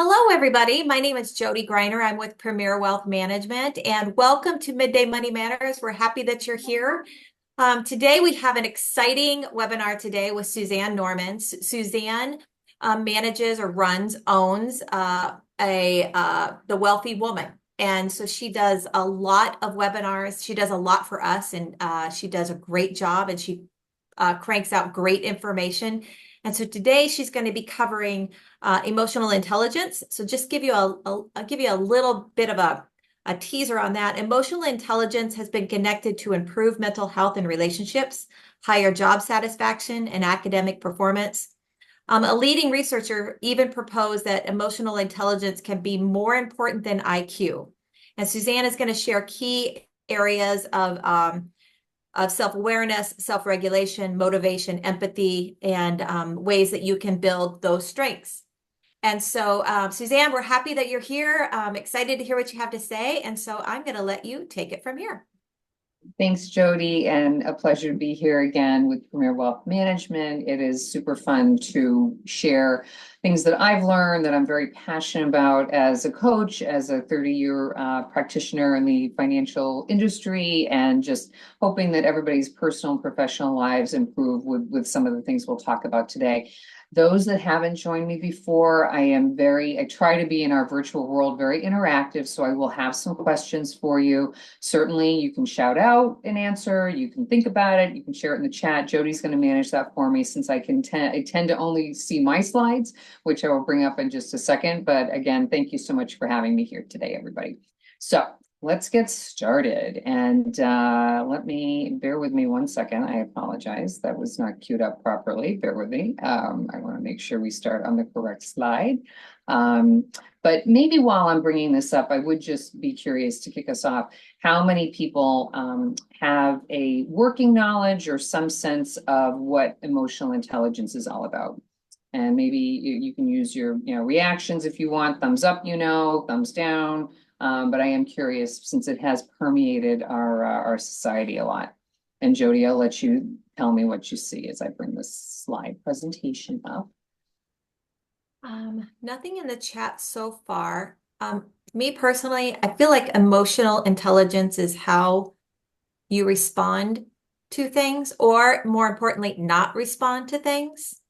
Hello, everybody. My name is Jody Greiner. I'm with Premier Wealth Management, and welcome to Midday Money Matters. We're happy that you're here. Today, we have an exciting webinar today with Suzanne Norman. Suzanne manages or owns the Wealthy Woman. And so she does a lot of webinars. She does a lot for us, and she does a great job, and she cranks out great information. And so today she's going to be covering emotional intelligence. So just give you I'll give you a little bit of a teaser on that. Emotional intelligence has been connected to improved mental health and relationships, higher job satisfaction, and academic performance. A leading researcher even proposed that emotional intelligence can be more important than IQ. And Suzanne is going to share key areas of self-awareness, self-regulation, motivation, empathy, and ways that you can build those strengths. And so, Suzanne, we're happy that you're here. I'm excited to hear what you have to say. And so I'm going to let you take it from here. Thanks, Jody, and a pleasure to be here again with Premier Wealth Management. It is super fun to share things that I've learned that I'm very passionate about as a coach, as a 30-year practitioner in the financial industry, and just hoping that everybody's personal and professional lives improve with some of the things we'll talk about today. Those that haven't joined me before, I try to be in our virtual world very interactive, so I will have some questions for you. Certainly, you can shout out an answer, you can think about it, you can share it in the chat. Jody's going to manage that for me since I tend to only see my slides, which I will bring up in just a second. But again, thank you so much for having me here today, everybody. So let's get started, and bear with me one second. I apologize. That was not queued up properly. Bear with me. I want to make sure we start on the correct slide. But maybe while I'm bringing this up, I would just be curious to kick us off. How many people have a working knowledge or some sense of what emotional intelligence is all about? And maybe you can use your reactions if you want, thumbs up, thumbs down. But I am curious since it has permeated our society a lot. And Jody, I'll let you tell me what you see as I bring this slide presentation up. Nothing in the chat so far. Me personally, I feel like emotional intelligence is how you respond to things, or more importantly, not respond to things.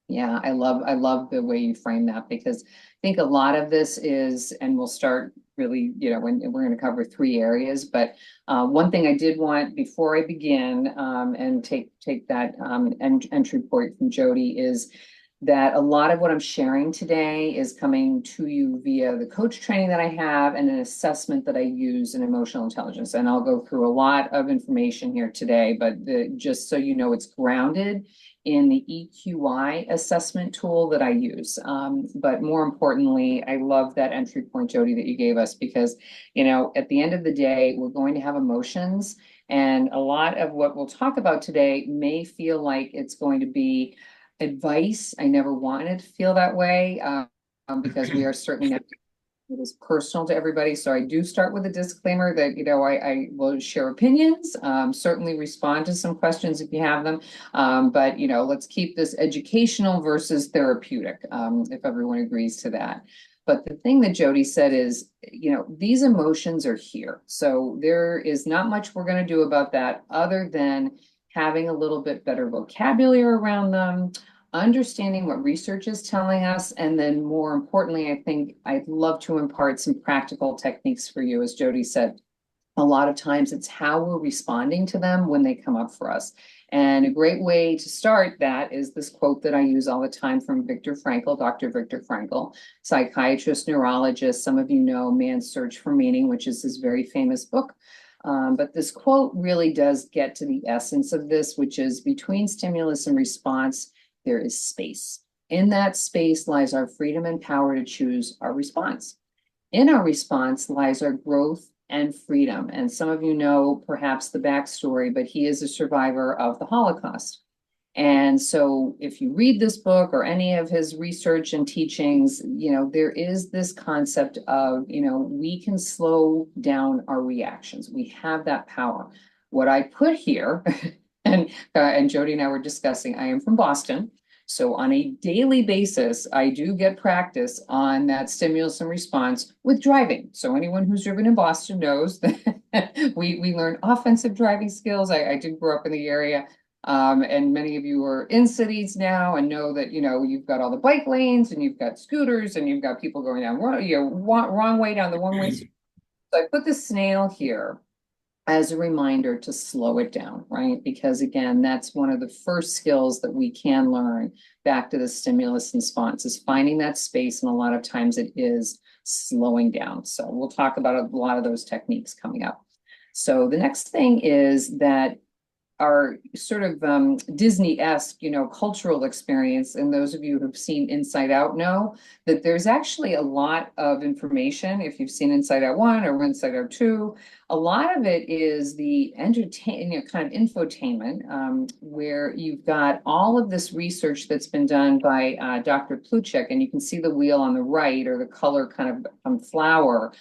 Yeah, I love the way you frame that, because I think a lot of this is, and we'll start really, when we're going to cover three areas. But one thing I did want before I begin and take that entry point from Jody is that a lot of what I'm sharing today is coming to you via the coach training that I have and an assessment that I use in emotional intelligence. And I'll go through a lot of information here today, but just so you know, it's grounded in the EQI assessment tool that I use. But more importantly, I love that entry point, Jody, that you gave us, because, at the end of the day, we're going to have emotions. And a lot of what we'll talk about today may feel like it's going to be advice. I never wanted to feel that way because we are certainly not, it is personal to everybody. So I do start with a disclaimer that, I will share opinions, certainly respond to some questions if you have them. But, let's keep this educational versus therapeutic, if everyone agrees to that. But the thing that Jody said is, these emotions are here. So there is not much we're going to do about that other than having a little bit better vocabulary around them, understanding what research is telling us, and then more importantly, I think I'd love to impart some practical techniques for you. As Jody said, a lot of times it's how we're responding to them when they come up for us. And a great way to start that is this quote that I use all the time from Viktor Frankl, Dr. Viktor Frankl, psychiatrist, neurologist. Some of you know Man's Search for Meaning, which is his very famous book. But this quote really does get to the essence of this, which is between stimulus and response, there is space. In that space lies our freedom and power to choose our response. In our response lies our growth and freedom. And some of you know perhaps the backstory, but he is a survivor of the Holocaust. And so if you read this book or any of his research and teachings, there is this concept of, we can slow down our reactions. We have that power. What I put here, and Jody and I were discussing, I am from Boston. So on a daily basis, I do get practice on that stimulus and response with driving. So anyone who's driven in Boston knows that we learn offensive driving skills. I did grow up in the area. And many of you are in cities now and know that, you've got all the bike lanes and you've got scooters and you've got people going down, wrong way down the one-way. So I put the snail here as a reminder to slow it down, right? Because again, that's one of the first skills that we can learn back to the stimulus and response is finding that space. And a lot of times it is slowing down. So we'll talk about a lot of those techniques coming up. So the next thing is that our sort of Disney-esque, cultural experience, and those of you who've seen Inside Out know that there's actually a lot of information. If you've seen Inside Out 1 or Inside Out 2, a lot of it is the kind of infotainment, where you've got all of this research that's been done by Dr. Pluchek, and you can see the wheel on the right or the color kind of flower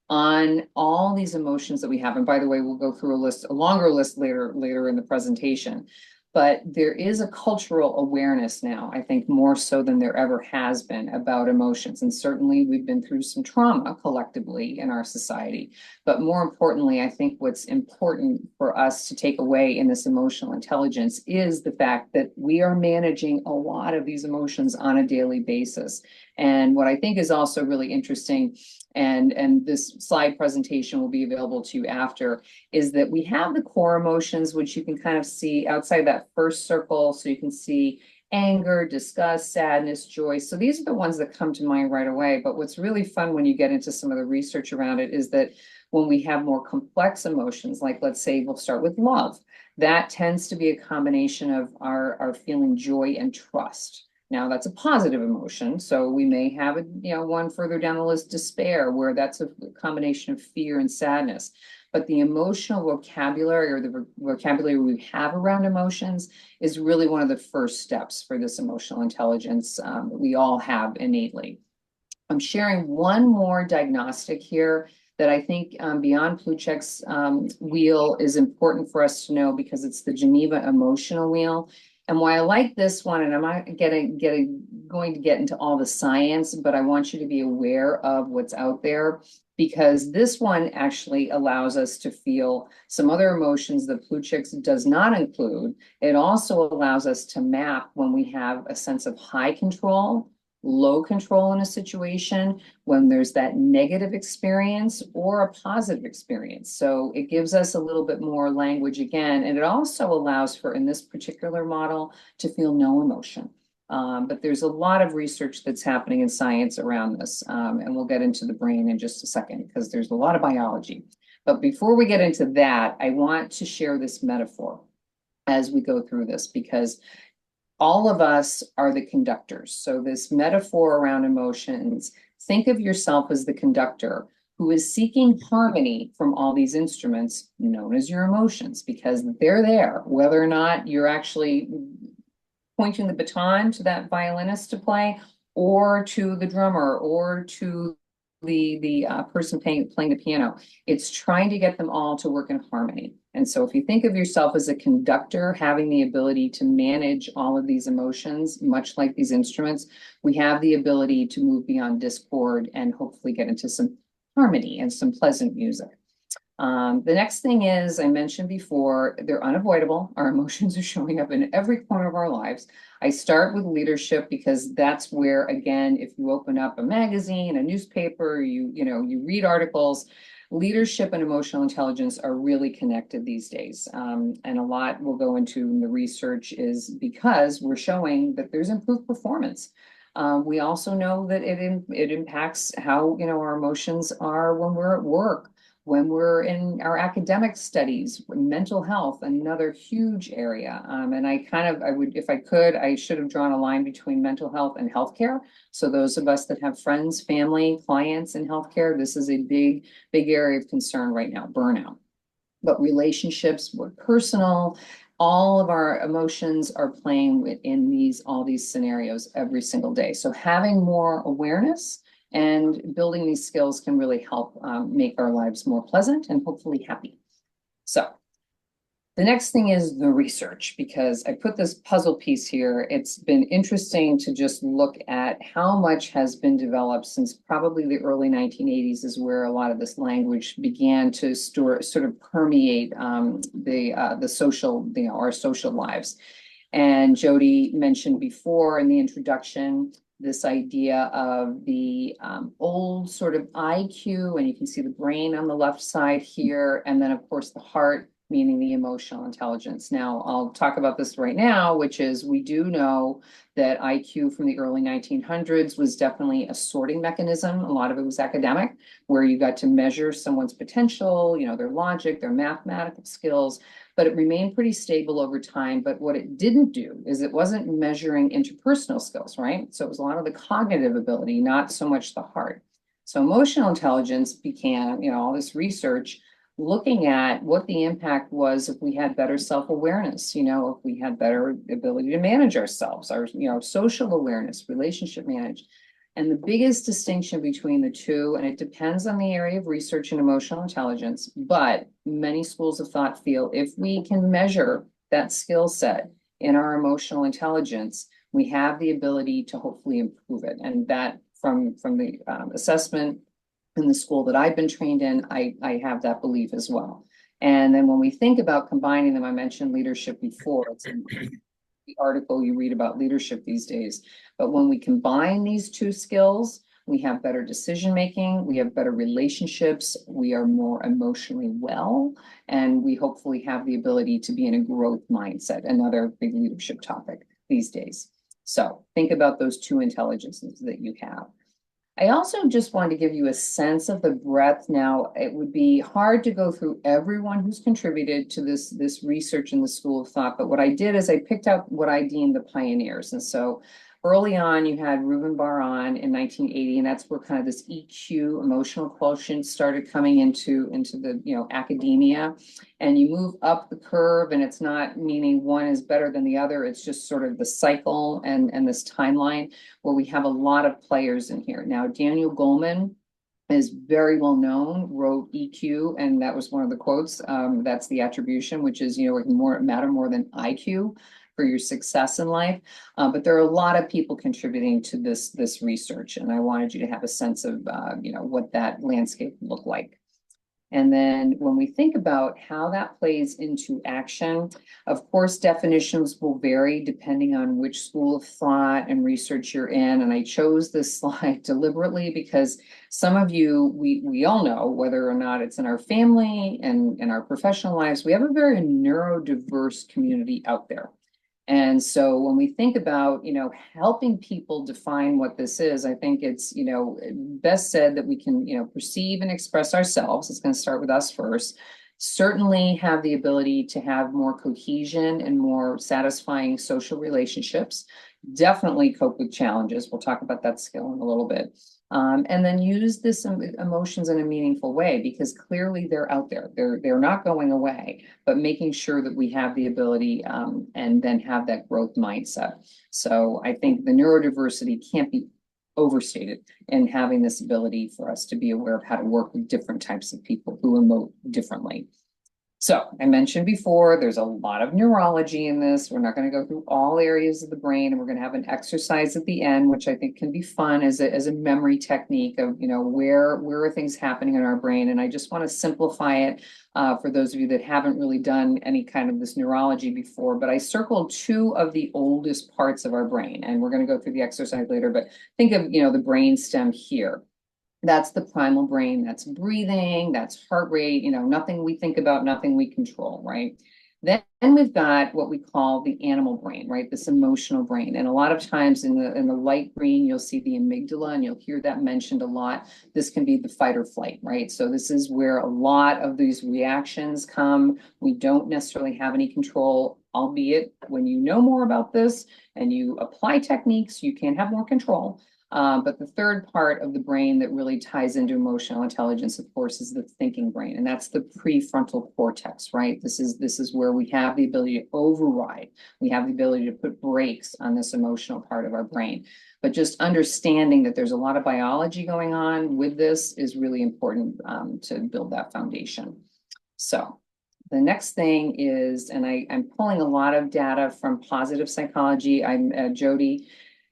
on all these emotions that we have. And by the way, we'll go through a longer list later in the presentation. But there is a cultural awareness now, I think more so than there ever has been about emotions. And certainly we've been through some trauma collectively in our society. But more importantly, I think what's important for us to take away in this emotional intelligence is the fact that we are managing a lot of these emotions on a daily basis. And what I think is also really interesting, and this slide presentation will be available to you after, is that we have the core emotions, which you can kind of see outside that first circle. So you can see anger, disgust, sadness, joy. So these are the ones that come to mind right away. But what's really fun when you get into some of the research around it is that when we have more complex emotions, like let's say we'll start with love, that tends to be a combination of our feeling joy and trust. Now that's a positive emotion. So we may have one further down the list, despair, where that's a combination of fear and sadness. But the emotional vocabulary or the vocabulary we have around emotions is really one of the first steps for this emotional intelligence that we all have innately. I'm sharing one more diagnostic here that I think beyond Pluchek's wheel is important for us to know because it's the Geneva Emotional Wheel. And why I like this one, and I'm not going to get into all the science, but I want you to be aware of what's out there because this one actually allows us to feel some other emotions that Pluchek's does not include. It also allows us to map when we have a sense of high control, low control in a situation, when there's that negative experience or a positive experience. So it gives us a little bit more language again, and it also allows for, in this particular model, to feel no emotion. But there's a lot of research that's happening in science around this, and we'll get into the brain in just a second because there's a lot of biology. But before we get into that, I want to share this metaphor as we go through this because all of us are the conductors. So this metaphor around emotions, think of yourself as the conductor who is seeking harmony from all these instruments known as your emotions, because they're there, whether or not you're actually pointing the baton to that violinist to play or to the drummer or to the person playing the piano. It's trying to get them all to work in harmony. And so if you think of yourself as a conductor, having the ability to manage all of these emotions, much like these instruments, we have the ability to move beyond discord and hopefully get into some harmony and some pleasant music. The next thing is, I mentioned before, they're unavoidable. Our emotions are showing up in every corner of our lives. I start with leadership because that's where, again, if you open up a magazine, a newspaper, you read articles, leadership and emotional intelligence are really connected these days. And a lot we'll go into in the research is because we're showing that there's improved performance. We also know that it impacts how, our emotions are when we're at work, when we're in our academic studies, mental health, another huge area. And if I could, I should have drawn a line between mental health and healthcare. So those of us that have friends, family, clients in healthcare, this is a big area of concern right now, burnout. But relationships were personal. All of our emotions are playing within all these scenarios every single day. So having more awareness and building these skills can really help make our lives more pleasant and hopefully happy. So The next thing is the research, because I put this puzzle piece here. It's been interesting to just look at how much has been developed since probably the early 1980s is where a lot of this language began to sort of permeate the social, our social lives. And Jody mentioned before in the introduction this idea of the old sort of IQ, and you can see the brain on the left side here, and then of course the heart, meaning the emotional intelligence. Now, I'll talk about this right now, which is we do know that IQ from the early 1900s was definitely a sorting mechanism. A lot of it was academic, where you got to measure someone's potential, their logic, their mathematical skills, but it remained pretty stable over time. But what it didn't do is it wasn't measuring interpersonal skills, right? So it was a lot of the cognitive ability, not so much the heart. So emotional intelligence began, all this research looking at what the impact was if we had better self-awareness, if we had better ability to manage ourselves, our, social awareness, relationship manage. And the biggest distinction between the two, and it depends on the area of research in emotional intelligence, but many schools of thought feel if we can measure that skill set in our emotional intelligence, we have the ability to hopefully improve it. And that from the assessment in the school that I've been trained in, I have that belief as well. And then when we think about combining them, I mentioned leadership before. It's in the article you read about leadership these days. But when we combine these two skills, we have better decision making, we have better relationships, we are more emotionally well, and we hopefully have the ability to be in a growth mindset, another big leadership topic these days. So think about those two intelligences that you have. I also just wanted to give you a sense of the breadth. Now, it would be hard to go through everyone who's contributed to this research in the School of Thought, but what I did is I picked out what I deemed the pioneers. And so early on, you had Reuben Bar-On in 1980, and that's where kind of this EQ, emotional quotient, started coming into the academia. And you move up the curve, and it's not meaning one is better than the other. It's just sort of the cycle and this timeline where we have a lot of players in here. Now, Daniel Goleman is very well known, wrote EQ, and that was one of the quotes. That's the attribution, which is, it can matter more than IQ for your success in life. But there are a lot of people contributing to this research, and I wanted you to have a sense of, what that landscape looked like. And then when we think about how that plays into action, of course, definitions will vary depending on which school of thought and research you're in. And I chose this slide deliberately because some of you, we all know, whether or not it's in our family and in our professional lives, we have a very neurodiverse community out there. And so when we think about, helping people define what this is, I think it's, best said that we can, perceive and express ourselves. It's going to start with us first. Certainly have the ability to have more cohesion and more satisfying social relationships. Definitely cope with challenges. We'll talk about that skill in a little bit. And then use this emotions in a meaningful way, because clearly they're out there. They're not going away, but making sure that we have the ability and then have that growth mindset. So I think the neurodiversity can't be overstated in having this ability for us to be aware of how to work with different types of people who emote differently. So I mentioned before, there's a lot of neurology in this. We're not going to go through all areas of the brain, and we're going to have an exercise at the end, which I think can be fun as a memory technique of, where are things happening in our brain. And I just want to simplify it for those of you that haven't really done any kind of this neurology before, but I circled two of the oldest parts of our brain, and we're going to go through the exercise later, but think of, the brain stem here. That's the primal brain, that's breathing, that's heart rate, nothing we think about, nothing we control, right? Then we've got what we call the animal brain, right? This emotional brain. And a lot of times in the light green, you'll see the amygdala, and you'll hear that mentioned a lot. This can be the fight or flight, right? So this is where a lot of these reactions come. We don't necessarily have any control, albeit when you know more about this and you apply techniques, you can have more control. But the third part of the brain that really ties into emotional intelligence, of course, is the thinking brain, and that's the prefrontal cortex, right? This is where we have the ability to override. We have the ability to put brakes on this emotional part of our brain. But just understanding that there's a lot of biology going on with this is really important to build that foundation. So The next thing is, and I'm pulling a lot of data from positive psychology. I'm Jody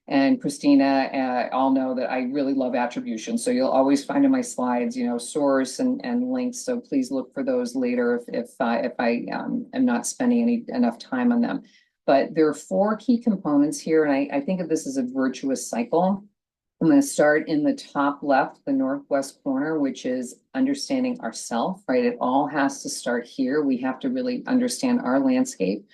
and Christina all know that I really love attribution. So you'll always find in my slides, source and links. So please look for those later if I am not spending enough time on them. But there are four key components here, and I think of this as a virtuous cycle. I'm going to start in the top left, the northwest corner, which is understanding ourself, right? It all has to start here. We have to really understand our landscape.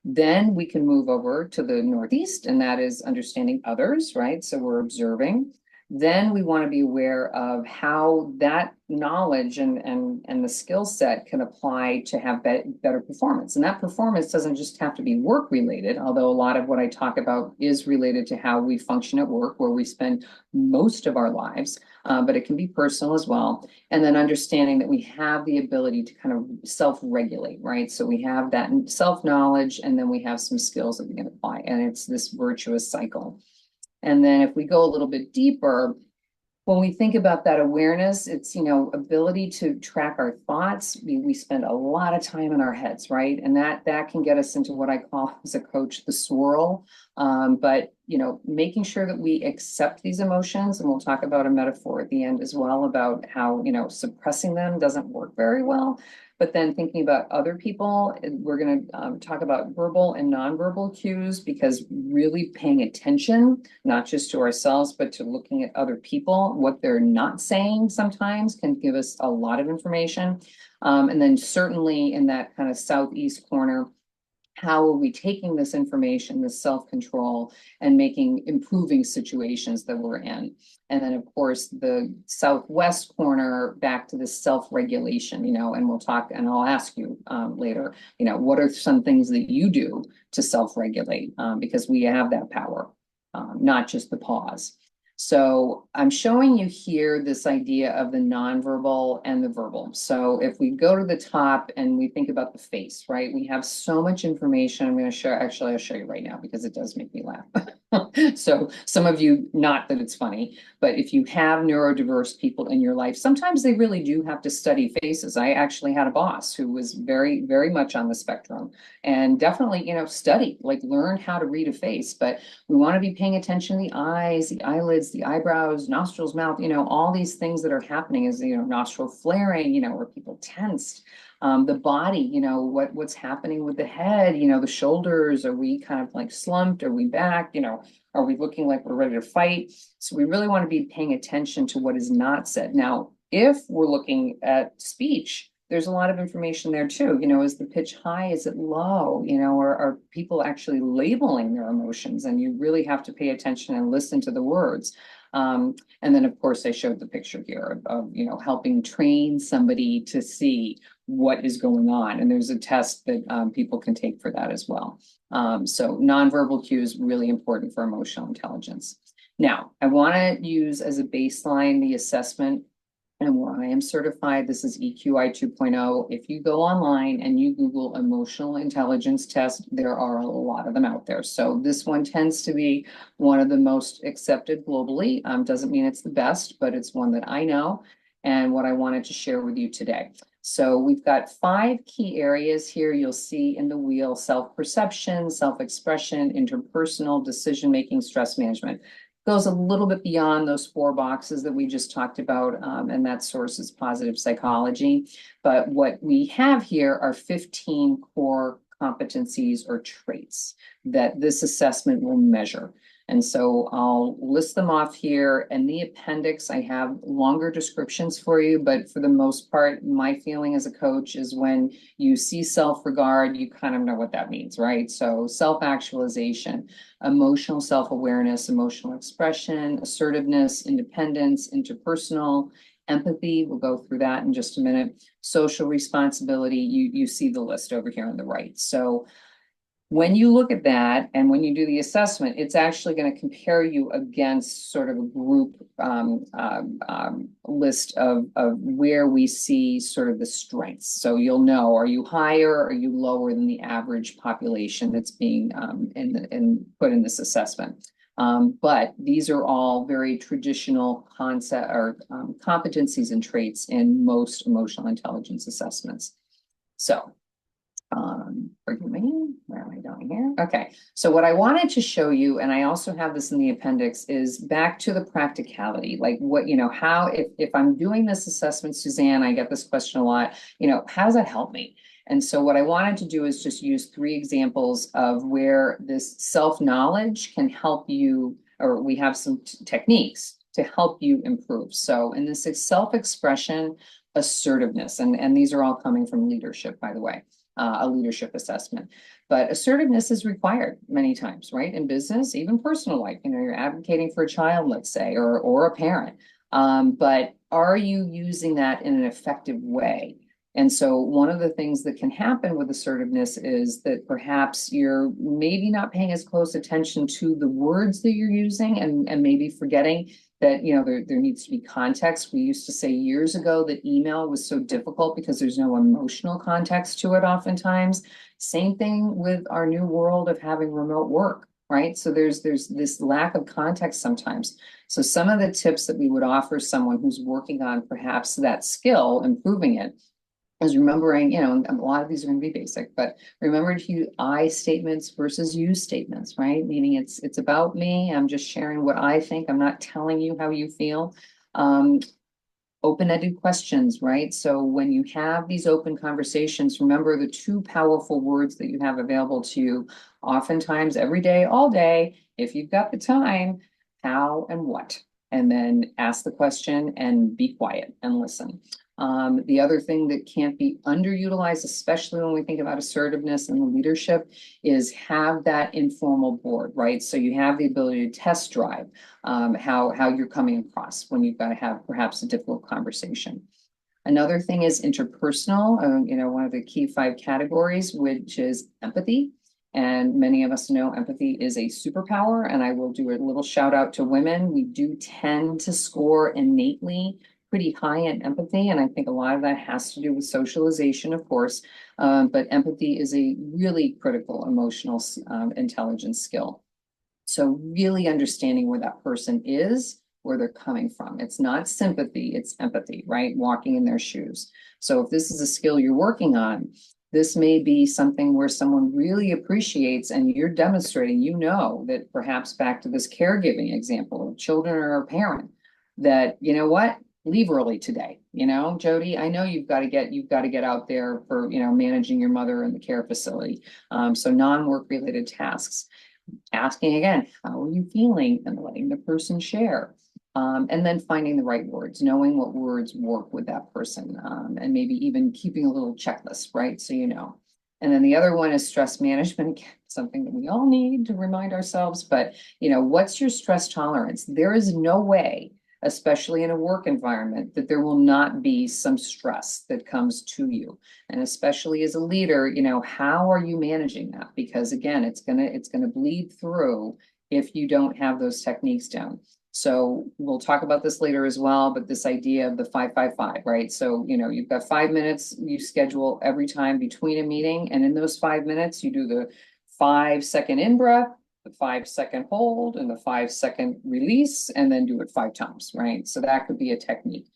Then we can move over to the northeast, and that is understanding others, right? So we're observing. Then we want to be aware of how that knowledge and the skill set can apply to have better performance. And that performance doesn't just have to be work related, although a lot of what I talk about is related to how we function at work, where we spend most of our lives, but it can be personal as well. And then understanding that we have the ability to kind of self-regulate, right? So we have that self-knowledge, and then we have some skills that we can apply, and it's this virtuous cycle. And then if we go a little bit deeper, when we think about that awareness, it's, ability to track our thoughts. We spend a lot of time in our heads, right? And that can get us into what I call as a coach, the swirl. But, making sure that we accept these emotions, and we'll talk about a metaphor at the end as well about how, suppressing them doesn't work very well. But then thinking about other people, we're going to talk about verbal and nonverbal cues, because really paying attention, not just to ourselves, but to looking at other people, what they're not saying sometimes can give us a lot of information. And then certainly in that kind of southeast corner, how are we taking this information, this self-control, and improving situations that we're in? And then, of course, the southwest corner, back to the self-regulation, and we'll talk, and I'll ask you later, what are some things that you do to self-regulate? Because we have that power, not just the pause. So I'm showing you here this idea of the nonverbal and the verbal. So if we go to the top and we think about the face, right? We have so much information. I'm going to share, actually, I'll show you right now because it does make me laugh. So some of you, not that it's funny, but if you have neurodiverse people in your life, sometimes they really do have to study faces. I actually had a boss who was very, very much on the spectrum, and definitely, study, like learn how to read a face. But we want to be paying attention to the eyes, the eyelids, the eyebrows, nostrils, mouth, all these things that are happening is, nostril flaring, where people tensed. The body, what's happening with the head, the shoulders, are we kind of like slumped? Are we back? Are we looking like we're ready to fight? So we really want to be paying attention to what is not said. Now, if we're looking at speech, there's a lot of information there too. Is the pitch high? Is it low? Are people actually labeling their emotions? And you really have to pay attention and listen to the words. And then, of course, I showed the picture here of helping train somebody to see what is going on. And there's a test that people can take for that as well. So nonverbal cues, really important for emotional intelligence. Now, I want to use as a baseline the assessment, and where I am certified, this is EQI 2.0. If you go online and you Google emotional intelligence test, there are a lot of them out there. So this one tends to be one of the most accepted globally. Doesn't mean it's the best, but it's one that I know and what I wanted to share with you today. So we've got 5 key areas here. You'll see in the wheel: self-perception, self-expression, interpersonal, decision-making, stress management. Goes a little bit beyond those 4 boxes that we just talked about, and that source is positive psychology. But what we have here are 15 core competencies or traits that this assessment will measure. And so I'll list them off here. In the appendix, I have longer descriptions for you, but for the most part, my feeling as a coach is when you see self-regard, you kind of know what that means, right? So self-actualization, emotional self-awareness, emotional expression, assertiveness, independence, interpersonal, empathy. We'll go through that in just a minute. Social responsibility, you see the list over here on the right. So when you look at that and when you do the assessment, it's actually going to compare you against sort of a group list of where we see sort of the strengths. So you'll know, are you higher, or are you lower than the average population that's being put in this assessment? But these are all very traditional concept or competencies and traits in most emotional intelligence assessments. So Forgive me, where am I going here? Okay, so what I wanted to show you, and I also have this in the appendix, is back to the practicality. Like what, how, if I'm doing this assessment, Suzanne, I get this question a lot, how does that help me? And so what I wanted to do is just use 3 examples of where this self-knowledge can help you, or we have some techniques to help you improve. So in this self-expression, assertiveness, and these are all coming from leadership, by the way, a leadership assessment. But assertiveness is required many times, right? In business, even personal life, you're advocating for a child, let's say, or a parent. But are you using that in an effective way? And so one of the things that can happen with assertiveness is that perhaps you're maybe not paying as close attention to the words that you're using and maybe forgetting that, there needs to be context. We used to say years ago that email was so difficult because there's no emotional context to it oftentimes. Same thing with our new world of having remote work, right? So there's this lack of context sometimes. So some of the tips that we would offer someone who's working on perhaps that skill, improving it, is remembering, a lot of these are going to be basic, but remember to use I statements versus you statements, right? Meaning it's about me. I'm just sharing what I think. I'm not telling you how you feel. Open-ended questions, right? So when you have these open conversations, remember the 2 powerful words that you have available to you, oftentimes every day, all day, if you've got the time, how and what. And then ask the question and be quiet and listen. The other thing that can't be underutilized, especially when we think about assertiveness and leadership, is have that informal board, right? So you have the ability to test drive how you're coming across when you've got to have perhaps a difficult conversation. Another thing is interpersonal, one of the key 5 categories, which is empathy. And many of us know empathy is a superpower. And I will do a little shout out to women. We do tend to score innately pretty high in empathy. And I think a lot of that has to do with socialization, of course. But empathy is a really critical emotional intelligence skill. So really understanding where that person is, where they're coming from. It's not sympathy, it's empathy, right? Walking in their shoes. So if this is a skill you're working on, this may be something where someone really appreciates and you're demonstrating, that perhaps back to this caregiving example of children or a parent, that, what? Leave early today, Jody, I know you've got to get out there for, managing your mother in the care facility. So non-work related tasks. Asking again, how are you feeling, and letting the person share. And then finding the right words, knowing what words work with that person, and maybe even keeping a little checklist, right? So And then the other one is stress management, again, something that we all need to remind ourselves, but what's your stress tolerance? There is no way, especially in a work environment, that there will not be some stress that comes to you. And especially as a leader, how are you managing that? Because again, it's gonna bleed through if you don't have those techniques down. So we'll talk about this later as well, but this idea of the 5-5-5, right? So, you've got 5 minutes you schedule every time between a meeting. And in those 5 minutes, you do the 5-second in-breath, the 5-second hold, and the 5-second release, and then do it 5 times, right? So that could be a technique.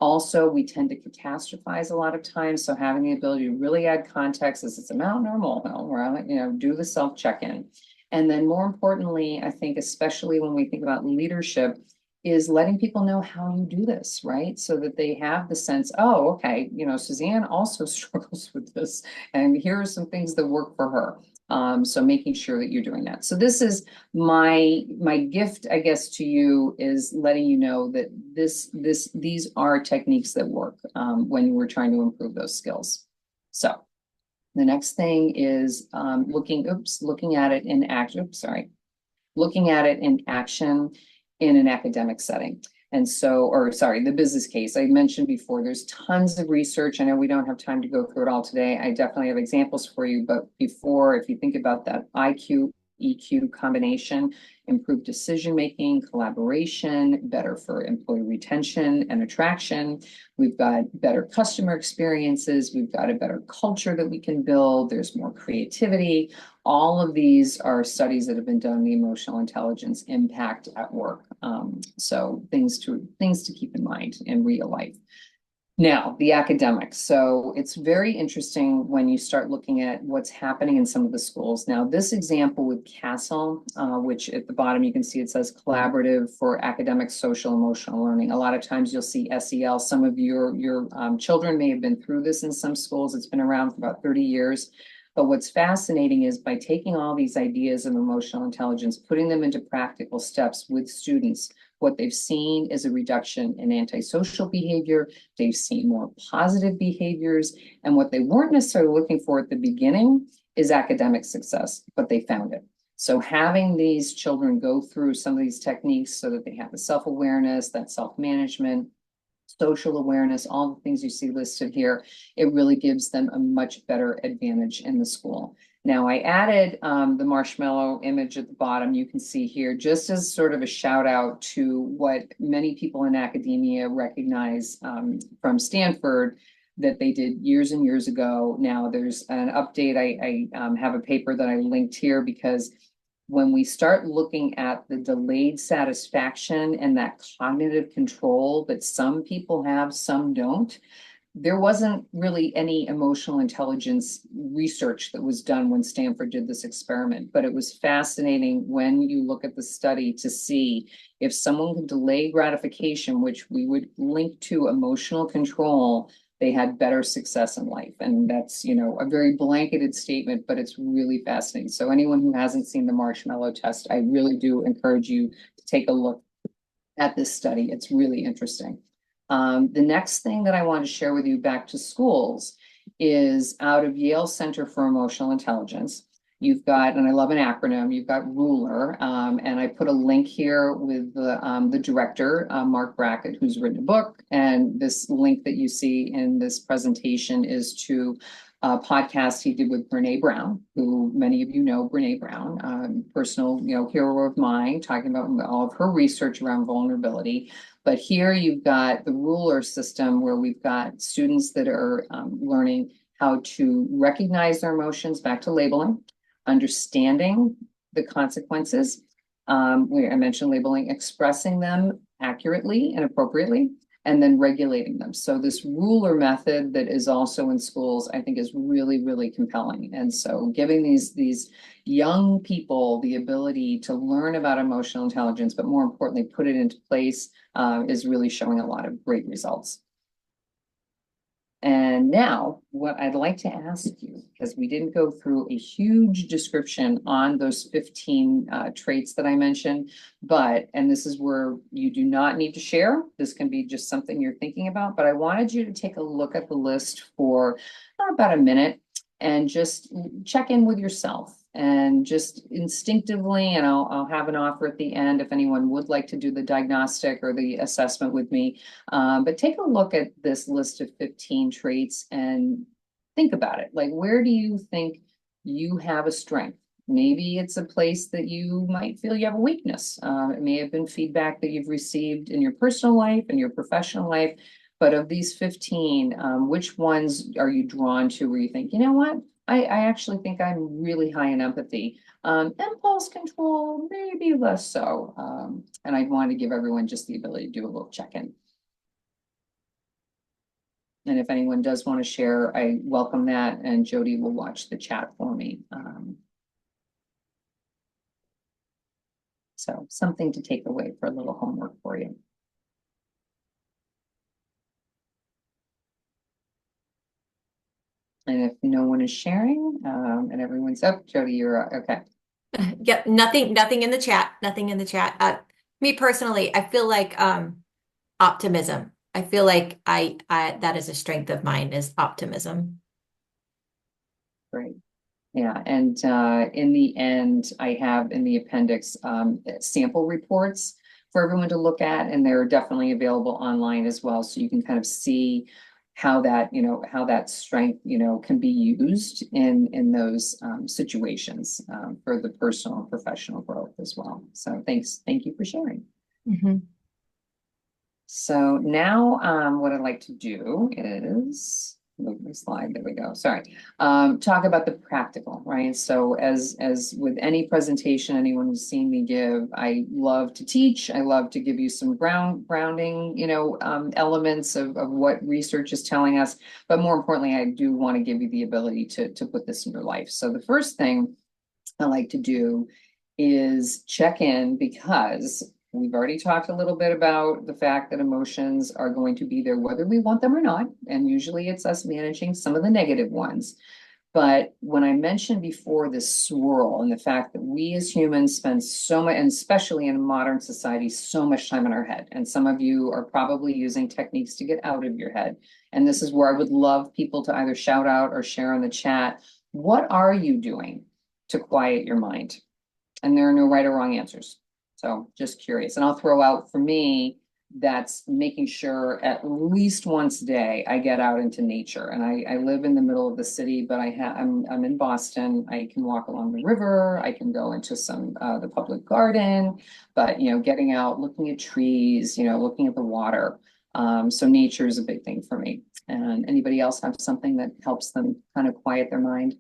Also, we tend to catastrophize a lot of times. So having the ability to really add context, is it's a mountain or a molehill, where do the self check-in. And then more importantly, I think, especially when we think about leadership, is letting people know how you do this, right? So that they have the sense, oh, okay, Suzanne also struggles with this, and here are some things that work for her. So making sure that you're doing that. So this is my gift, I guess, to you, is letting you know that these are techniques that work when we're trying to improve those skills. So the next thing is looking at it in action. Looking at it in action in an academic setting. And so, the business case. I mentioned before, there's tons of research. I know we don't have time to go through it all today. I definitely have examples for you, but before, if you think about that IQ, EQ combination, improved decision-making, collaboration, better for employee retention and attraction. We've got better customer experiences. We've got a better culture that we can build. There's more creativity. All of these are studies that have been done, the emotional intelligence impact at work. So things to keep in mind in real life. Now, the academics. So it's very interesting when you start looking at what's happening in some of the schools. Now, this example with Castle, which at the bottom you can see it says Collaborative for Academic, Social, Emotional Learning. A lot of times you'll see SEL. Some of your children may have been through this in some schools. It's been around for about 30 years. But what's fascinating is by taking all these ideas of emotional intelligence, putting them into practical steps with students, what they've seen is a reduction in antisocial behavior. They've seen more positive behaviors. And what they weren't necessarily looking for at the beginning is academic success, but they found it. So having these children go through some of these techniques so that they have the self-awareness, that self-management, social awareness, all the things you see listed here, it really gives them a much better advantage in the school. Now, I added the marshmallow image at the bottom. You can see here, just as sort of a shout out to what many people in academia recognize from Stanford that they did years and years ago. Now, there's an update. I have a paper that I linked here because when we start looking at the delayed satisfaction and that cognitive control that some people have, some don't, there wasn't really any emotional intelligence research that was done when Stanford did this experiment, but it was fascinating when you look at the study to see if someone could delay gratification, which we would link to emotional control, they had better success in life. And that's, a very blanketed statement, but it's really fascinating. So anyone who hasn't seen the marshmallow test, I really do encourage you to take a look at this study. It's really interesting. The next thing that I want to share with you back to schools is out of Yale Center for Emotional Intelligence. You've got, and I love an acronym, you've got RULER, and I put a link here with the director, Mark Brackett, who's written a book. And this link that you see in this presentation is to a podcast he did with Brene Brown, who many of you know Brene Brown, personal, hero of mine, talking about all of her research around vulnerability. But here you've got the ruler system where we've got students that are learning how to recognize their emotions, back to labeling, understanding the consequences. I mentioned labeling, expressing them accurately and appropriately, and then regulating them. So this ruler method that is also in schools, I think is really, really compelling. And so giving these young people the ability to learn about emotional intelligence, but more importantly, put it into place is really showing a lot of great results. And now what I'd like to ask you, because we didn't go through a huge description on those 15 traits that I mentioned, and this is where you do not need to share. This can be just something you're thinking about, but I wanted you to take a look at the list for about a minute and just check in with yourself. And just instinctively, and I'll have an offer at the end if anyone would like to do the diagnostic or the assessment with me. But take a look at this list of 15 traits and think about it. Like, where do you think you have a strength? Maybe it's a place that you might feel you have a weakness. It may have been feedback that you've received in your personal life and your professional life. But of these 15, which ones are you drawn to where you think, you know what? I actually think I'm really high in empathy. Impulse control, maybe less so. And I want to give everyone just the ability to do a little check-in. And if anyone does want to share, I welcome that, and Jody will watch the chat for me. So something to take away for a little homework for you. And if no one is sharing, and everyone's up, Jody, you're okay. Yep, nothing in the chat. Nothing in the chat. Me personally, I feel like optimism. I feel like I that is a strength of mine, is optimism. Great. Yeah, and in the end, I have in the appendix sample reports for everyone to look at, and they're definitely available online as well, so you can kind of see how that, how that strength, can be used in those situations for the personal and professional growth as well. So thank you for sharing. So now what I'd like to do is move my slide. There we go. Sorry. Talk about the practical, right? So as with any presentation, anyone who's seen me give, I love to teach. I love to give you some grounding, elements of what research is telling us. But more importantly, I do want to give you the ability to put this in your life. So the first thing I like to do is check in, because we've already talked a little bit about the fact that emotions are going to be there whether we want them or not. And usually it's us managing some of the negative ones. But when I mentioned before this swirl and the fact that we as humans spend so much, and especially in modern society, so much time in our head. And some of you are probably using techniques to get out of your head. And this is where I would love people to either shout out or share in the chat. What are you doing to quiet your mind? And there are no right or wrong answers. So just curious. And I'll throw out, for me, that's making sure at least once a day I get out into nature. And I live in the middle of the city, but I'm in Boston. I can walk along the river. I can go into the public garden, but getting out, looking at trees, looking at the water. So nature is a big thing for me. And anybody else have something that helps them kind of quiet their mind?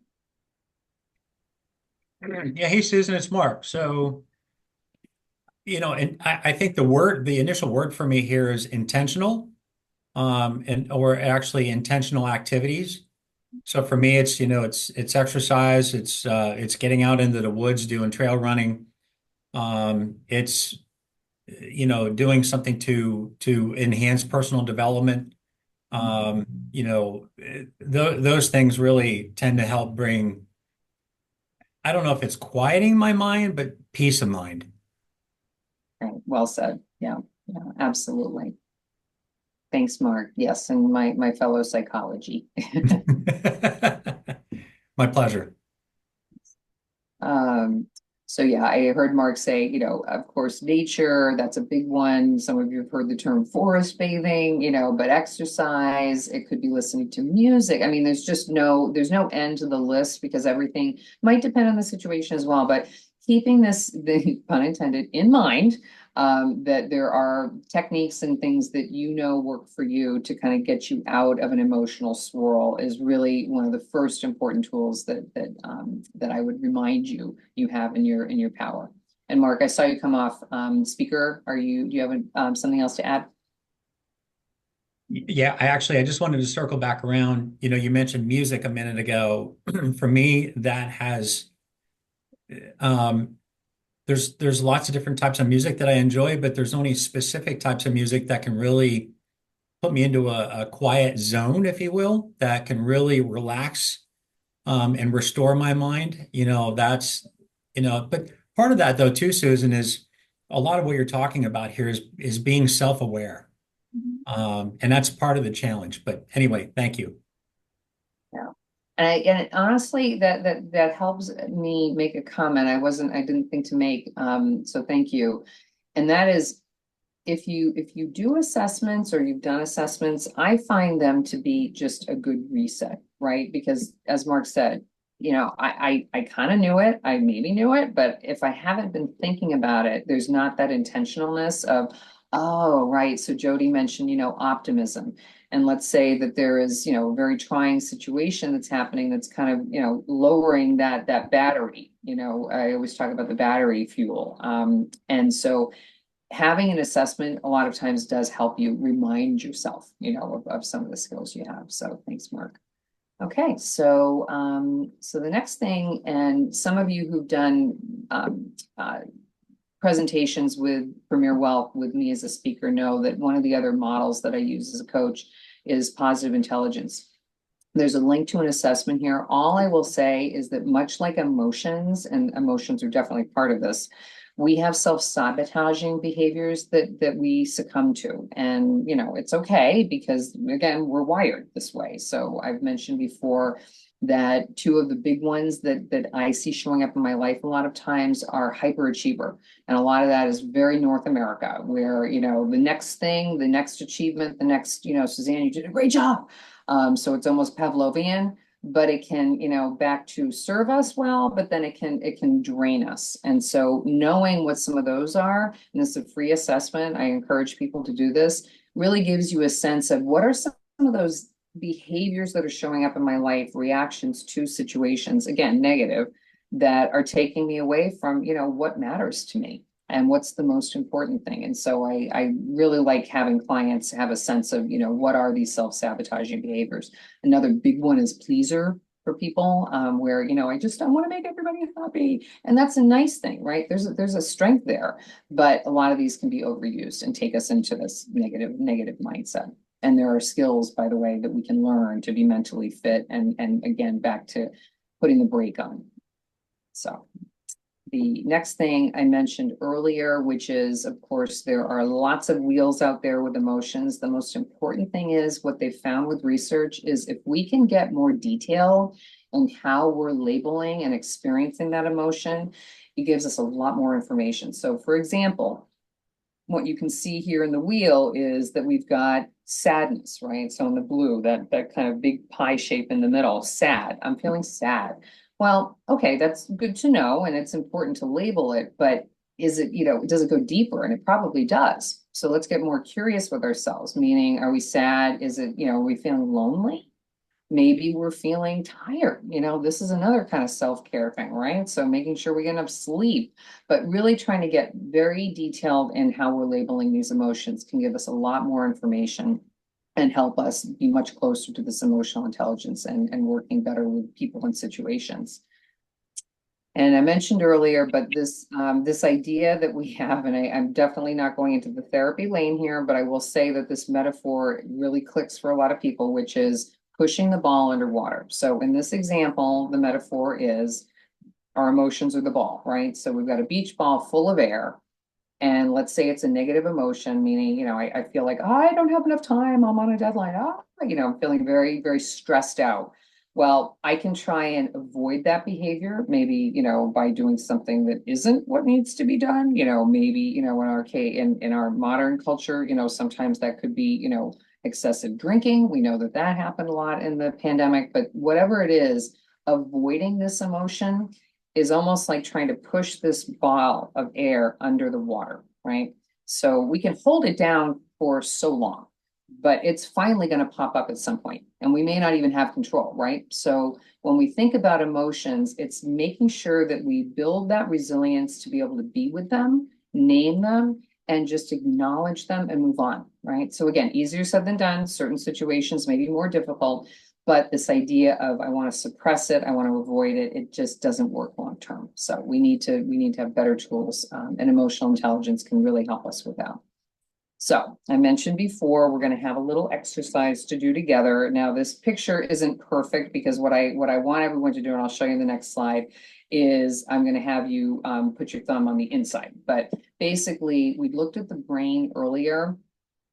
Yeah, hey Susan, it's Mark. So, and I think the initial word for me here is intentional, and or actually intentional activities. So for me, it's exercise, it's getting out into the woods, doing trail running. It's doing something to enhance personal development. Those things really tend to help bring, I don't know if it's quieting my mind, but peace of mind. Right. Well said. Yeah, absolutely. Thanks, Mark. Yes, and my fellow psychology. My pleasure. Um, so yeah, I heard Mark say, of course, nature, that's a big one. Some of you have heard the term forest bathing, but exercise, it could be listening to music. I mean, there's no end to the list, because everything might depend on the situation as well. But keeping this, the pun intended, in mind, that there are techniques and things that work for you to kind of get you out of an emotional swirl is really one of the first important tools that I would remind you have in your power. And Mark, I saw you come off speaker. Do you have something else to add? Yeah, I just wanted to circle back around. You mentioned music a minute ago. For me, that has um, there's lots of different types of music that I enjoy, but there's only specific types of music that can really put me into a quiet zone, if you will, that can really relax and restore my mind. But part of that though too, Susan, is a lot of what you're talking about here is being self-aware. And that's part of the challenge. But anyway, thank you. Yeah. And honestly, that helps me make a comment I didn't think to make. So thank you. And that is, if you do assessments or you've done assessments, I find them to be just a good reset, right? Because as Mark said, I kind of knew it, I maybe knew it, but if I haven't been thinking about it, there's not that intentionalness of, oh, right. So Jody mentioned, optimism. And let's say that there is, a very trying situation that's happening that's kind of, lowering that battery. I always talk about the battery fuel. And so having an assessment a lot of times does help you remind yourself, of some of the skills you have. So thanks, Mark. Okay, so the next thing, and some of you who've done presentations with Premier Wealth with me as a speaker know that one of the other models that I use as a coach is positive intelligence. There's a link to an assessment here. All I will say is that much like emotions, and emotions are definitely part of this, we have self-sabotaging behaviors that we succumb to. And, it's okay, because again, we're wired this way. So I've mentioned before that two of the big ones that I see showing up in my life a lot of times are hyperachiever. And a lot of that is very North America, where, the next thing, the next achievement, the next, Suzanne, you did a great job. So it's almost Pavlovian, but it can, back to serve us well, but then it can drain us. And so knowing what some of those are, and this is a free assessment, I encourage people to do this, really gives you a sense of what are some of those behaviors that are showing up in my life, reactions to situations, again, negative, that are taking me away from, what matters to me and what's the most important thing. And so I really like having clients have a sense of, what are these self-sabotaging behaviors? Another big one is pleaser for people, where, I want to make everybody happy. And that's a nice thing, right? There's a strength there, but a lot of these can be overused and take us into this negative mindset. And there are skills, by the way, that we can learn to be mentally fit. And again, back to putting the brake on. So the next thing I mentioned earlier, which is, of course, there are lots of wheels out there with emotions. The most important thing is what they found with research is if we can get more detail on how we're labeling and experiencing that emotion, it gives us a lot more information. So for example, what you can see here in the wheel is that we've got sadness, right? So in the blue, that kind of big pie shape in the middle, sad. I'm feeling sad. Well, okay, that's good to know, and it's important to label it, but is it, does it go deeper? And it probably does. So let's get more curious with ourselves, meaning, are we sad? Is it, are we feeling lonely? Maybe we're feeling tired. This is another kind of self-care thing, right? So making sure we get enough sleep, but really trying to get very detailed in how we're labeling these emotions can give us a lot more information and help us be much closer to this emotional intelligence and working better with people and situations. And I mentioned earlier, but this idea that we have, and I'm definitely not going into the therapy lane here, but I will say that this metaphor really clicks for a lot of people, which is pushing the ball underwater. So in this example, the metaphor is our emotions are the ball, right? So we've got a beach ball full of air. And let's say it's a negative emotion, meaning, I feel like, I don't have enough time. I'm on a deadline. I'm feeling very, very stressed out. Well, I can try and avoid that behavior, maybe, by doing something that isn't what needs to be done. Maybe, in our modern culture, sometimes that could be, excessive drinking. We know that happened a lot in the pandemic, but whatever it is, avoiding this emotion is almost like trying to push this ball of air under the water, right? So we can hold it down for so long, but it's finally going to pop up at some point, and we may not even have control, right? So when we think about emotions, it's making sure that we build that resilience to be able to be with them, name them, and just acknowledge them and move on, right? So again, easier said than done. Certain situations may be more difficult, but this idea of I want to suppress it, I want to avoid it, it just doesn't work long term. So we need to have better tools, and emotional intelligence can really help us with that. So I mentioned before, we're going to have a little exercise to do together. Now, this picture isn't perfect because what I want everyone to do, and I'll show you in the next slide, is I'm going to have you put your thumb on the inside. But basically, we looked at the brain earlier,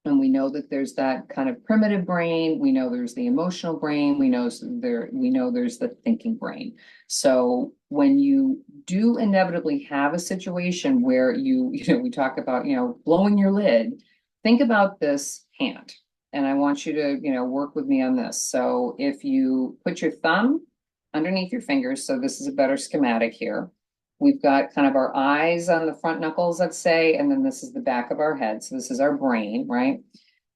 and we know that there's that kind of primitive brain. We know there's the emotional brain. We know there's the thinking brain. So when you do inevitably have a situation where we talk about, blowing your lid, think about this hand. And I want you to, work with me on this. So if you put your thumb underneath your fingers, so this is a better schematic here. We've got kind of our eyes on the front knuckles, let's say, and then this is the back of our head. So this is our brain, right?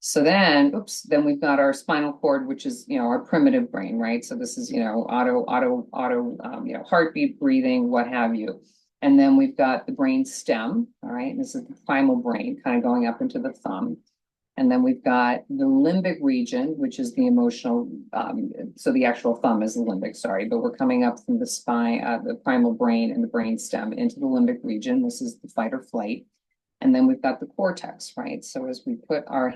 So then, then we've got our spinal cord, which is, our primitive brain, right? So this is, auto, heartbeat, breathing, what have you. And then we've got the brain stem, all right? And this is the primal brain kind of going up into the thumb. And then we've got the limbic region, which is the emotional, so the actual thumb is the limbic, sorry, but we're coming up from the spine, the primal brain and the brain stem into the limbic region. This is the fight or flight. And then we've got the cortex, right? So as we put our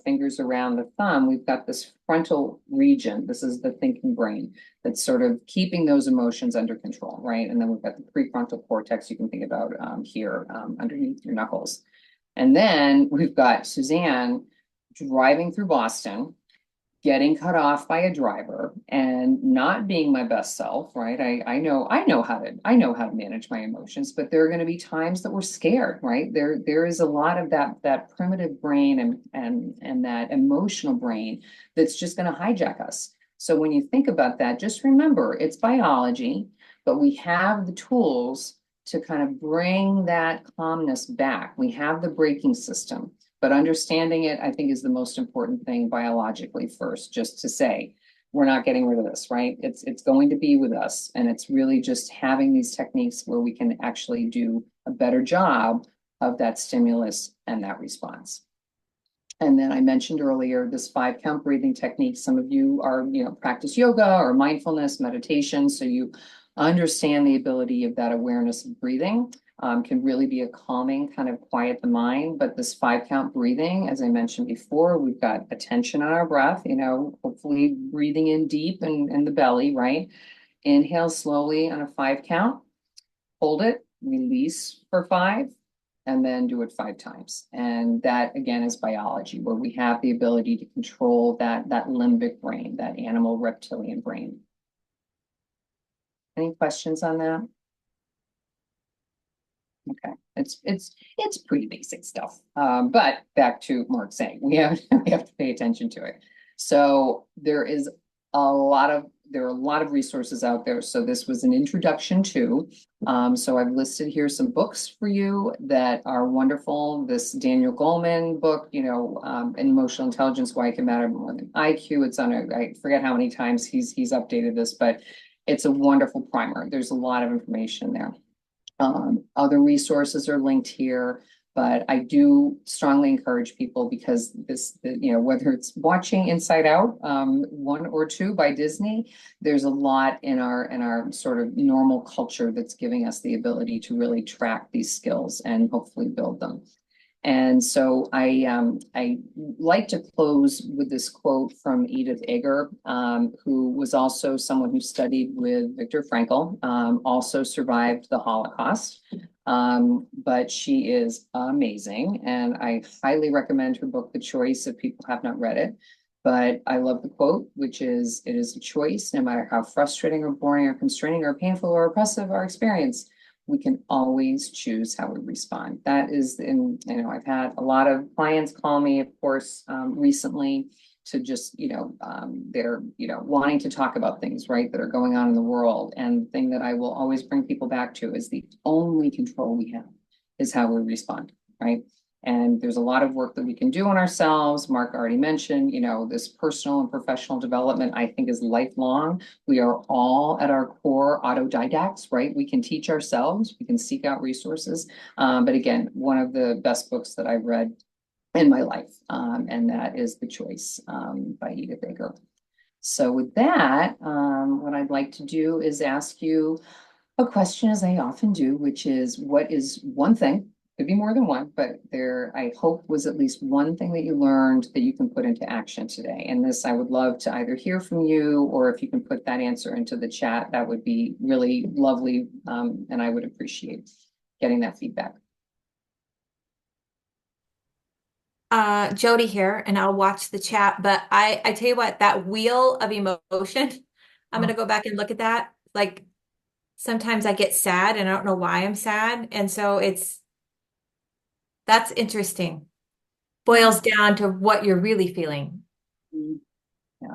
fingers around the thumb, we've got this frontal region. This is the thinking brain that's sort of keeping those emotions under control, right? And then we've got the prefrontal cortex you can think about here underneath your knuckles. And then we've got Suzanne driving through Boston, getting cut off by a driver and not being my best self, right? I know how to manage my emotions, but there are going to be times that we're scared, right? There is a lot of that primitive brain and that emotional brain that's just going to hijack us. So when you think about that, just remember it's biology, but we have the tools to kind of bring that calmness back. We have the braking system. But understanding it, I think, is the most important thing biologically first, just to say, we're not getting rid of this, right? It's going to be with us. And it's really just having these techniques where we can actually do a better job of that stimulus and that response. And then I mentioned earlier this 5-count breathing technique. Some of you are, practice yoga or mindfulness meditation. So you understand the ability of that awareness of breathing. Can really be a calming, kind of quiet the mind. But this 5-count breathing, as I mentioned before, we've got attention on our breath, hopefully breathing in deep and in the belly, right? Inhale slowly on a 5-count, hold it, release for 5, and then do it 5 times. And that, again, is biology, where we have the ability to control that limbic brain, that animal reptilian brain. Any questions on that? Okay, it's pretty basic stuff. But back to Mark saying, we have to pay attention to it. So there are a lot of resources out there. So this was an introduction to. So I've listed here some books for you that are wonderful. This Daniel Goleman book, Emotional Intelligence, Why It Can Matter More Than IQ. It's on I forget how many times he's updated this, but it's a wonderful primer. There's a lot of information there. Other resources are linked here, but I do strongly encourage people, because whether it's watching Inside Out, 1 or 2 by Disney, there's a lot in our sort of normal culture that's giving us the ability to really track these skills and hopefully build them. And so I like to close with this quote from Edith Eger, who was also someone who studied with Viktor Frankl, also survived the Holocaust, but she is amazing. And I highly recommend her book, The Choice, if people have not read it. But I love the quote, which is, "It is a choice, no matter how frustrating or boring or constraining or painful or oppressive our experience, we can always choose how we respond." That is, I've had a lot of clients call me, of course, recently, to just, they're, wanting to talk about things, right, that are going on in the world. And the thing that I will always bring people back to is the only control we have is how we respond, right? And there's a lot of work that we can do on ourselves. Mark already mentioned, this personal and professional development, I think, is lifelong. We are all at our core autodidacts, right? We can teach ourselves, we can seek out resources. But again, one of the best books that I've read in my life, and that is The Choice, by Edith Eger. So with that, what I'd like to do is ask you a question, as I often do, which is, what is one thing, could be more than one, but there, I hope, was at least one thing that you learned that you can put into action today? And this, I would love to either hear from you, or if you can put that answer into the chat, that would be really lovely. And I would appreciate getting that feedback. Jody here, and I'll watch the chat, but I tell you what, that wheel of emotion, I'm gonna go back and look at that. Like, sometimes I get sad and I don't know why I'm sad. And so that's interesting. Boils down to what you're really feeling.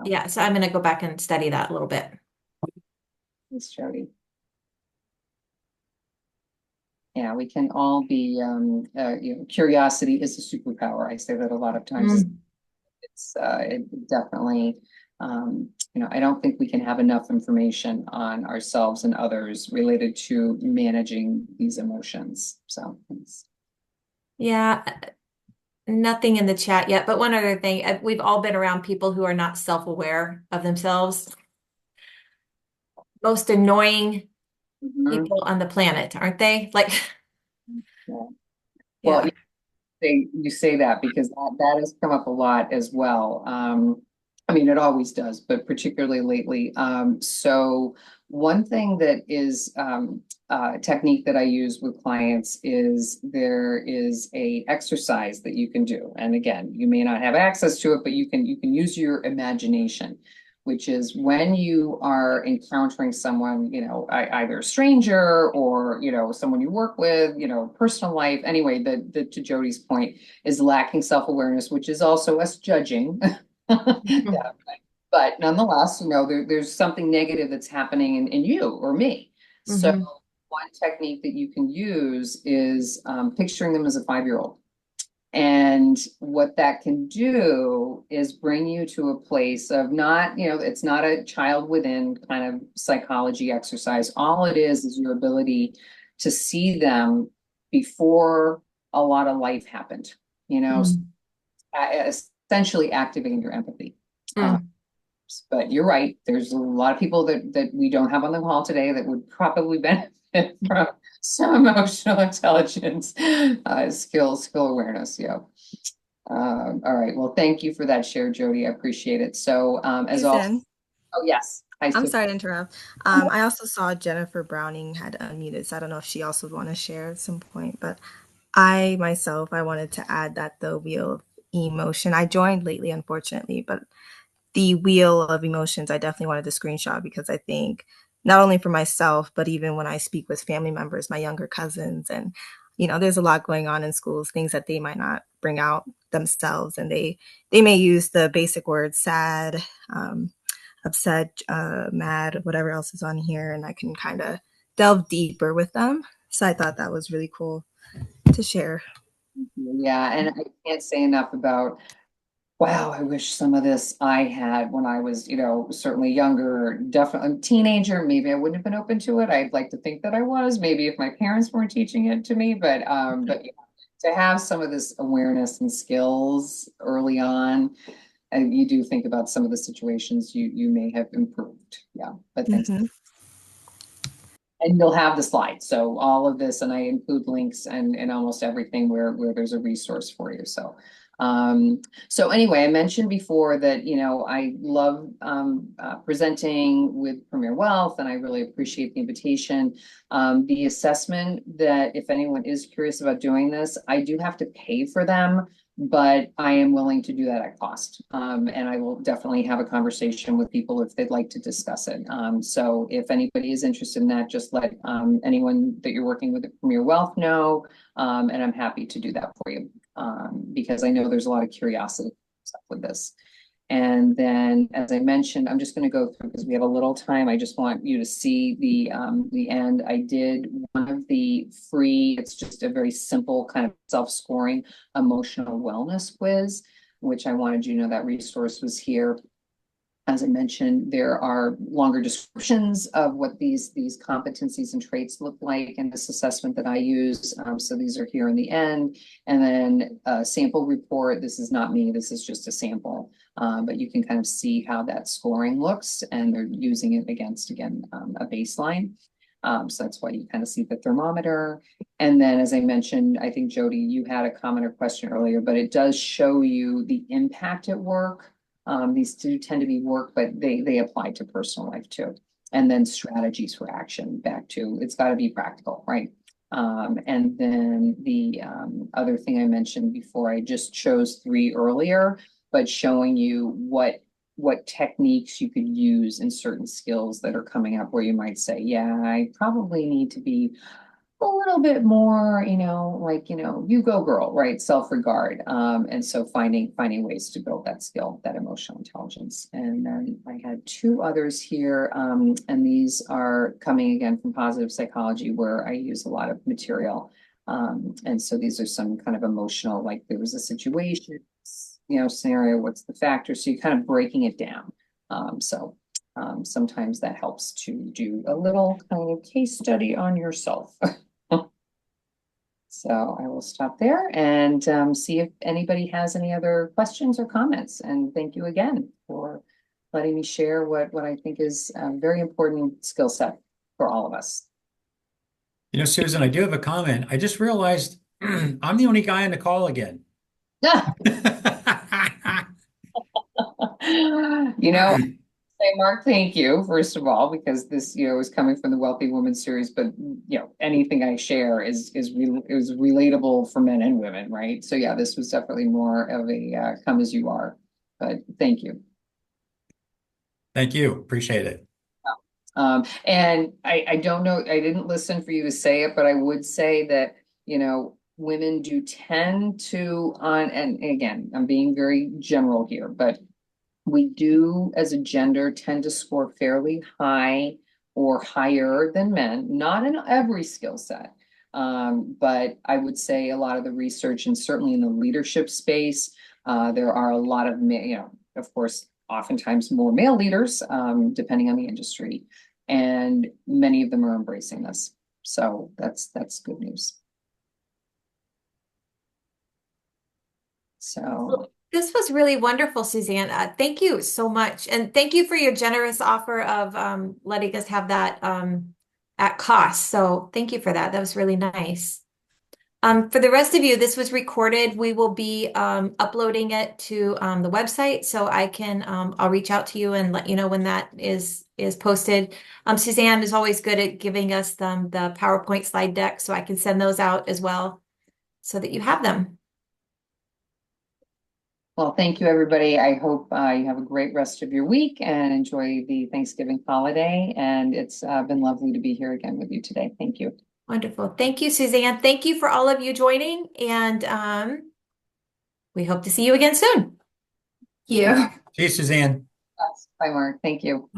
Yeah, so I'm gonna go back and study that a little bit. Thanks, Jody. Yeah, we can all be, curiosity is a superpower. I say that a lot of times. It definitely, I don't think we can have enough information on ourselves and others related to managing these emotions. So thanks. Yeah, nothing in the chat yet, but one other thing, we've all been around people who are not self-aware of themselves. Most annoying people on the planet, aren't they? Like, yeah. Well, you say that because that has come up a lot as well. I mean, it always does, but particularly lately. So one thing that is a technique that I use with clients is, there is a exercise that you can do. And again, you may not have access to it, but you can use your imagination, which is, when you are encountering someone, either a stranger or, someone you work with, personal life, anyway, the to Jody's point, is lacking self-awareness, which is also us judging. Yeah. But nonetheless, there's something negative that's happening in you or me. So one technique that you can use is picturing them as a 5-year-old. And what that can do is bring you to a place of not, it's not a child within kind of psychology exercise. All it is your ability to see them before a lot of life happened, Mm. essentially activating your empathy. Mm. But you're right. There's a lot of people that we don't have on the call today that would probably benefit from some emotional intelligence, skill awareness. Yeah. All right. Well, thank you for that share, Jody. I appreciate it. So, as all, Suzanne, oh yes, hi, I'm Sue. sorry to interrupt. I also saw Jennifer Browning had unmuted, so I don't know if she also would want to share at some point. But I myself, I wanted to add that the wheel of emotion. I joined lately, unfortunately, but the wheel of emotions, I definitely wanted to screenshot because I think not only for myself, but even when I speak with family members, my younger cousins, and there's a lot going on in schools, things that they might not bring out themselves, and they may use the basic words sad, upset, mad, whatever else is on here, and I can kind of delve deeper with them. So I thought that was really cool to share. Yeah, and I can't say enough about, wow, I wish some of this I had when I was, certainly younger, definitely a teenager. Maybe I wouldn't have been open to it. I'd like to think that I was, maybe if my parents weren't teaching it to me, but yeah, to have some of this awareness and skills early on, and you do think about some of the situations you may have improved. Yeah, but thanks. Mm-hmm. And you'll have the slides. So all of this, and I include links and almost everything where there's a resource for you. So anyway, I mentioned before that, I love presenting with Premier Wealth, and I really appreciate the invitation. The assessment that if anyone is curious about doing this, I do have to pay for them, but I am willing to do that at cost. And I will definitely have a conversation with people if they'd like to discuss it. So if anybody is interested in that, just let anyone that you're working with at Premier Wealth know, and I'm happy to do that for you, because I know there's a lot of curiosity with this. And then, as I mentioned, I'm just going to go through because we have a little time. I just want you to see the end. I did one of the free, it's just a very simple kind of self-scoring emotional wellness quiz, which I wanted you to know that resource was here. As I mentioned, there are longer descriptions of what these competencies and traits look like in this assessment that I use. So these are here in the end. And then a sample report. This is not me. This is just a sample. But you can kind of see how that scoring looks. And they're using it against, again, a baseline. So that's why you kind of see the thermometer. And then, as I mentioned, I think, Jody, you had a comment or question earlier, but it does show you the impact at work. These do tend to be work, but they apply to personal life too. And then strategies for action back to, it's got to be practical, right? And then the other thing I mentioned before, I just chose 3 earlier, but showing you what techniques you could use in certain skills that are coming up where you might say, yeah, I probably need to be a little bit more, you go girl, right? Self-regard. And so finding ways to build that skill, that emotional intelligence. And then I had 2 others here. And these are coming again from positive psychology, where I use a lot of material. And so these are some kind of emotional, like there was a situation, scenario, what's the factor? So you're kind of breaking it down. Sometimes that helps to do a little kind of case study on yourself. So I will stop there and see if anybody has any other questions or comments. And thank you again for letting me share what I think is a very important skill set for all of us. Susan, I do have a comment. I just realized I'm the only guy on the call again. Say, Mark, thank you, first of all, because this, is coming from the Wealthy Woman series, but, anything I share is relatable for men and women, right? So yeah, this was definitely more of a come as you are, but thank you. Thank you. Appreciate it. And I don't know, I didn't listen for you to say it, but I would say that, women do tend to and again, I'm being very general here, but we do, as a gender, tend to score fairly high or higher than men, not in every skill set, But I would say a lot of the research, and certainly in the leadership space, there are a lot of, of course, oftentimes more male leaders, depending on the industry, and many of them are embracing this. So that's good news. So This was really wonderful, Suzanne. Thank you so much. And thank you for your generous offer of letting us have that at cost. So thank you for that. That was really nice. For the rest of you, this was recorded. We will be uploading it to the website, so I can I'll reach out to you and let you know when that is posted. Suzanne is always good at giving us the PowerPoint slide deck, so I can send those out as well so that you have them. well, thank you, everybody. I hope you have a great rest of your week and enjoy the Thanksgiving holiday. And it's been lovely to be here again with you today. Thank you. Wonderful. Thank you, Suzanne. Thank you for all of you joining, and we hope to see you again soon. Yeah. See you, Suzanne. Bye, Mark. Thank you.